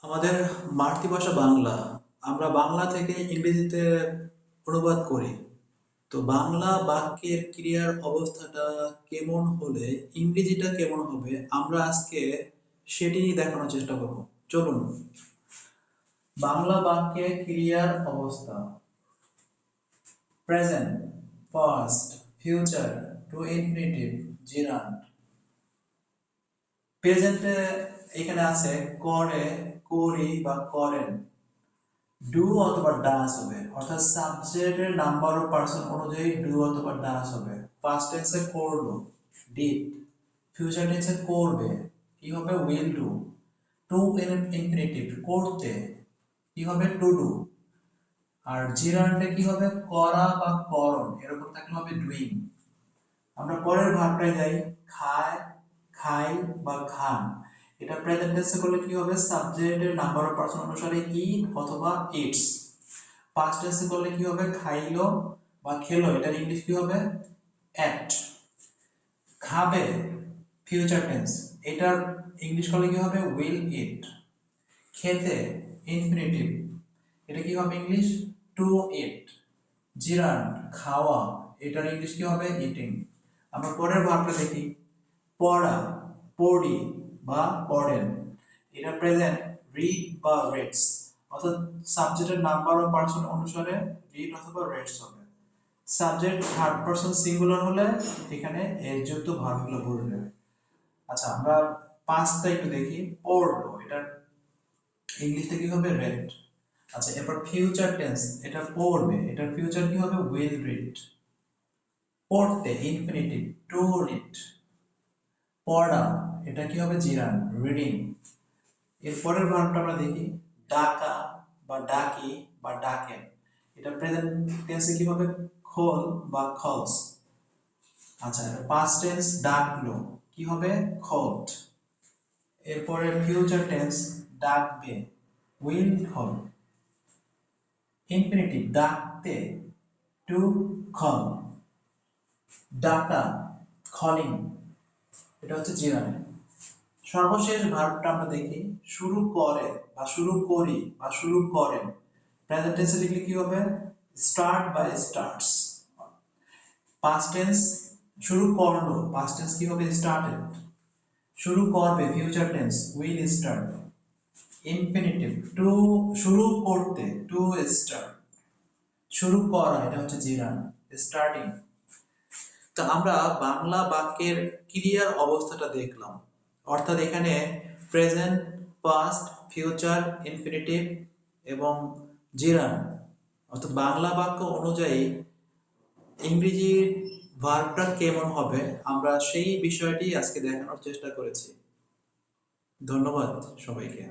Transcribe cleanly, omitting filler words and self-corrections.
আমাদের মাতৃভাষা বাংলা। আমরা বাংলা থেকে ইংরেজিতে অনুবাদ করি। তো বাংলা বাক্যের ক্রিয়ার অবস্থাটা কেমন হলে ইংরেজিটা কেমন হবে আমরা আজকে সেটি দেখানোর চেষ্টা করব। চলুন। বাংলা বাক্যের ক্রিয়ার অবস্থা: present, past, future, to infinitive, gerund. প্রেজেন্টে এখানে আছে করে, করি বা করেন। ডু অথবা ডাস হবে, অর্থাৎ সাবজেক্টের নাম্বার অফ পার্সন অনুযায়ী ডু অথবা ডাস হবে। পাস্ট টেন্সে করলো, ডিড। ফিউচার টেন্সে করবে, কি হবে? Will do. টু ইনফিনিটিভ, করতে, কি হবে? To do. আর জিরান্ডে কি হবে? করা বা করণ, এরকম থাকলে হবে ডুইং। আমরা পরের ভার্বটায় যাই। খায়, খাই বা খান। এটা প্রেজেন্ট টেন্সে করলে কি হবে? সাবজেক্টের নাম্বার অফ পার্সন অনুসারে ইট অথবা ইটস। পাস্ট টেন্সে করলে কি হবে? খাইলো বা খেলো, এটার ইংলিশ কি হবে? এট। খাবে, ফিউচার টেন্স, এটার ইংলিশ করলে কি হবে? উইল ইট। খেতে, ইনফিনিটিভ, এটা কি হবে ইংলিশ? টু ইট। জিরান, খাওয়া, এটার ইংলিশ কি হবে? ইটিং। আমরা পরের ভার্বটা দেখি। পড়া, পড়ি বা পড়েন, এটা প্রেজেন্ট, রিড বা রিডস, অর্থাৎ সাবজেক্টের নাম্বার অফ পার্সন অনুসারে রিড অথবা রিডস হবে। সাবজেক্ট থার্ড পারসন সিঙ্গুলার হলে এখানে এর যুক্ত ভার্বগুলো বসবে। আচ্ছা, আমরা পাঁচটা একটু দেখি। পড়লো, এটা ইংলিশে কি হবে? রেড। আচ্ছা, এরপর ফিউচার টেন্স, এটা পড়বে, এটার ফিউচার কি হবে? Will read. পড়তে, ইনফিনিটিভ, টু রিড। পড়া, এটা কি হবে? জিরান, রিডিং। এরপরের ভার্বটা আমরা দেখি। ডাকা বা ডাকি বা ডাকেন, এটা প্রেজেন্ট টেন্সে কি হবে? খোল বা খলস। আচ্ছা, পাস্ট টেন্স ডাকলো, কি হবে? খোল্ড। এরপরে ফিউচার টেন্স ডাকবে, উইল হবে। ইনফিনিটিভ ডাকতে, টু কল। ডাকা, কলিং, এটা হচ্ছে জিরান। সর্বশেষ ভার্বটা আমরা দেখি। শুরু করে বা শুরু করি বা শুরু করেন, প্রেজেন্ট টেন্সে লিখলে কি হবে? স্টার্ট বা স্টার্টস। পাস্ট টেন্স শুরু করলো, পাস্ট টেন্স কি হবে? স্টার্টেড। শুরু করবে, future tense will start. Infinitive to, শুরু করতে, টু স্টার্ট। শুরু করা, এটা হচ্ছে জিরান, স্টার্টিং। তো আমরা বাংলা বাক্যের ক্রিয়ার অবস্থাটা দেখলাম, অর্থাৎ এখানে প্রেজেন্ট, পাস্ট, ফিউচার, ইনফিনিটিভ এবং জিরান, অর্থাৎ বাংলা বাক্য অনুযায়ী ইংরেজি ভার্বটা কেমন হবে আমরা সেই বিষয়টি আজকে দেখানোর চেষ্টা করেছি। ধন্যবাদ সবাইকে।